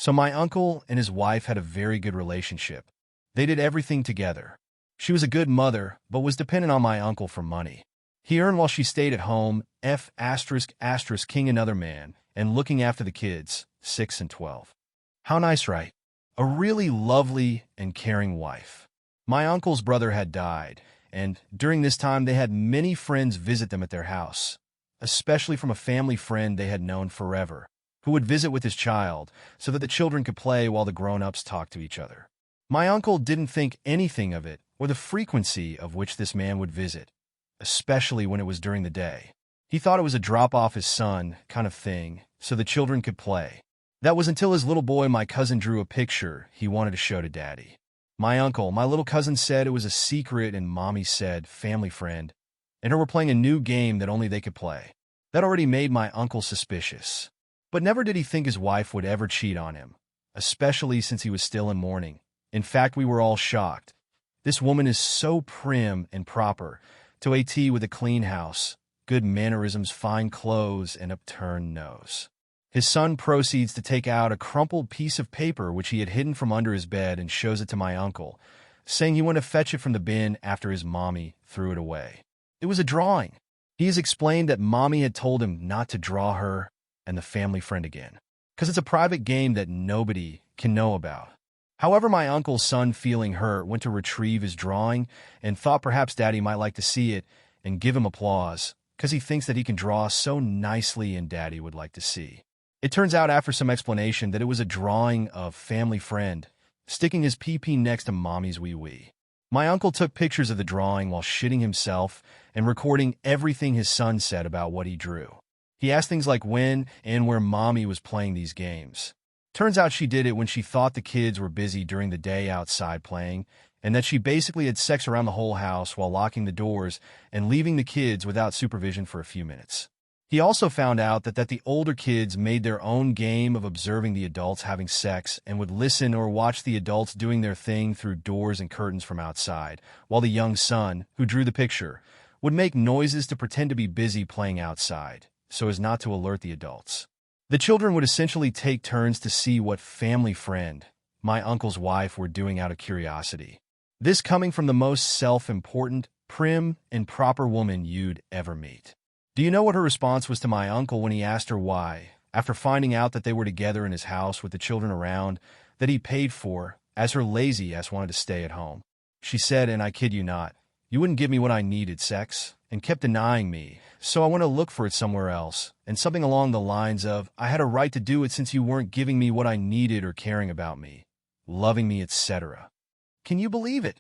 So my uncle and his wife had a very good relationship. They did everything together. She was a good mother, but was dependent on my uncle for money. He earned while she stayed at home, king another man, and looking after the kids, 6 and 12. How nice, right? A really lovely and caring wife. My uncle's brother had died, and during this time they had many friends visit them at their house, especially from a family friend they had known forever, who would visit with his child so that the children could play while the grown-ups talked to each other. My uncle didn't think anything of it or the frequency of which this man would visit, especially when it was during the day. He thought it was a drop-off his son kind of thing so the children could play. That was until his little boy, my cousin, drew a picture he wanted to show to Daddy. My uncle, my little cousin, said it was a secret, and Mommy said, family friend, and her were playing a new game that only they could play. That already made my uncle suspicious. But never did he think his wife would ever cheat on him, especially since he was still in mourning. In fact, we were all shocked. This woman is so prim and proper, to a T, with a clean house, good mannerisms, fine clothes, and upturned nose. His son proceeds to take out a crumpled piece of paper which he had hidden from under his bed and shows it to my uncle, saying he went to fetch it from the bin after his mommy threw it away. It was a drawing. He has explained that Mommy had told him not to draw her and the family friend again, because it's a private game that nobody can know about. However, my uncle's son, feeling hurt, went to retrieve his drawing and thought perhaps Daddy might like to see it and give him applause, because he thinks that he can draw so nicely and Daddy would like to see. It turns out after some explanation that it was a drawing of family friend, sticking his pee-pee next to Mommy's wee-wee. My uncle took pictures of the drawing while shitting himself and recording everything his son said about what he drew. He asked things like when and where Mommy was playing these games. Turns out she did it when she thought the kids were busy during the day outside playing, and that she basically had sex around the whole house while locking the doors and leaving the kids without supervision for a few minutes. He also found out that the older kids made their own game of observing the adults having sex and would listen or watch the adults doing their thing through doors and curtains from outside, while the young son, who drew the picture, would make noises to pretend to be busy playing outside, so as not to alert the adults. The children would essentially take turns to see what family friend, my uncle's wife, were doing out of curiosity. This coming from the most self-important, prim, and proper woman you'd ever meet. Do you know what her response was to my uncle when he asked her why, after finding out that they were together in his house with the children around, that he paid for, as her lazy ass wanted to stay at home? She said, and I kid you not, "You wouldn't give me what I needed, sex, and kept denying me, so I went to look for it somewhere else," and something along the lines of, "I had a right to do it since you weren't giving me what I needed or caring about me, loving me, etc." Can you believe it?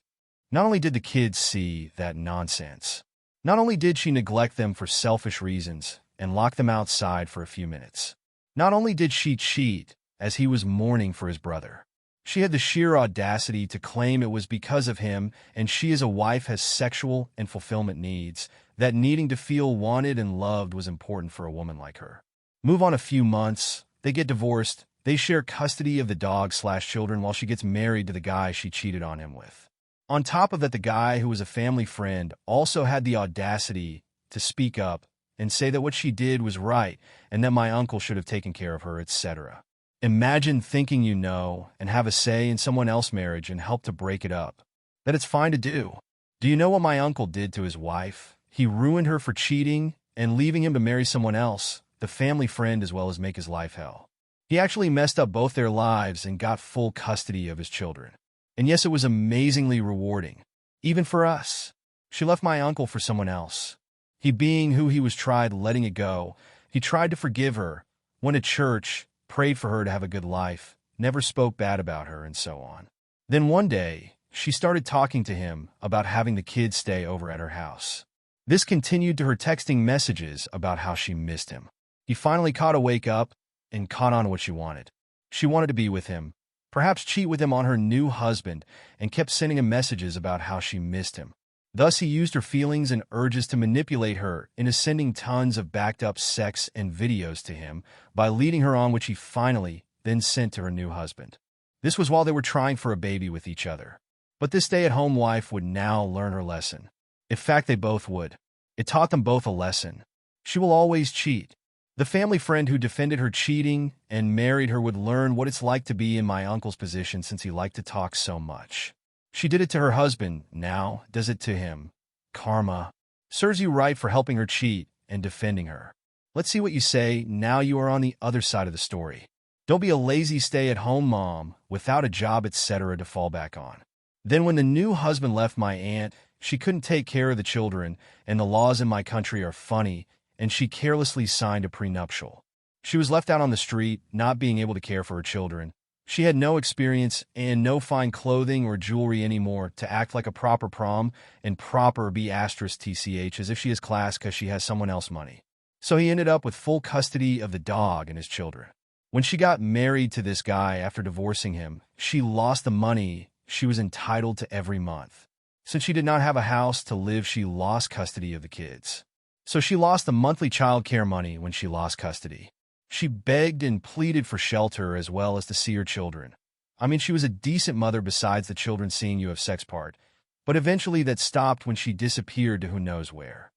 Not only did the kids see that nonsense, not only did she neglect them for selfish reasons and lock them outside for a few minutes, not only did she cheat as he was mourning for his brother, she had the sheer audacity to claim it was because of him, and she as a wife has sexual and fulfillment needs, that needing to feel wanted and loved was important for a woman like her. Move on a few months, they get divorced, they share custody of the dog/children while she gets married to the guy she cheated on him with. On top of that, the guy, who was a family friend, also had the audacity to speak up and say that what she did was right and that my uncle should have taken care of her, etc. Imagine thinking you know and have a say in someone else's marriage and help to break it up. That it's fine to do. Do you know what my uncle did to his wife? He ruined her for cheating and leaving him to marry someone else, the family friend, as well as make his life hell. He actually messed up both their lives and got full custody of his children. And yes, it was amazingly rewarding, even for us. She left my uncle for someone else. He, being who he was, tried letting it go. He tried to forgive her, went to church, prayed for her to have a good life, never spoke bad about her, and so on. Then one day, she started talking to him about having the kids stay over at her house. This continued to her texting messages about how she missed him. He finally caught a wake up and caught on to what she wanted. She wanted to be with him, perhaps cheat with him on her new husband, and kept sending him messages about how she missed him. Thus, he used her feelings and urges to manipulate her into sending tons of backed-up sex and videos to him by leading her on, which he finally then sent to her new husband. This was while they were trying for a baby with each other. But this stay-at-home wife would now learn her lesson. In fact, they both would. It taught them both a lesson. She will always cheat. The family friend who defended her cheating and married her would learn what it's like to be in my uncle's position since he liked to talk so much. She did it to her husband, now does it to him. Karma. Serves you right for helping her cheat and defending her. Let's see what you say now you are on the other side of the story. Don't be a lazy stay-at-home mom without a job, etc. to fall back on. Then when the new husband left my aunt, she couldn't take care of the children, and the laws in my country are funny, and she carelessly signed a prenuptial. She was left out on the street, not being able to care for her children. She had no experience and no fine clothing or jewelry anymore to act like a proper prom and proper B*TCH as if she has class because she has someone else's money. So he ended up with full custody of the dog and his children. When she got married to this guy after divorcing him, she lost the money she was entitled to every month. Since she did not have a house to live, she lost custody of the kids. So she lost the monthly child care money when she lost custody. She begged and pleaded for shelter as well as to see her children. I mean, she was a decent mother besides the children seeing you have sex part, but eventually that stopped when she disappeared to who knows where.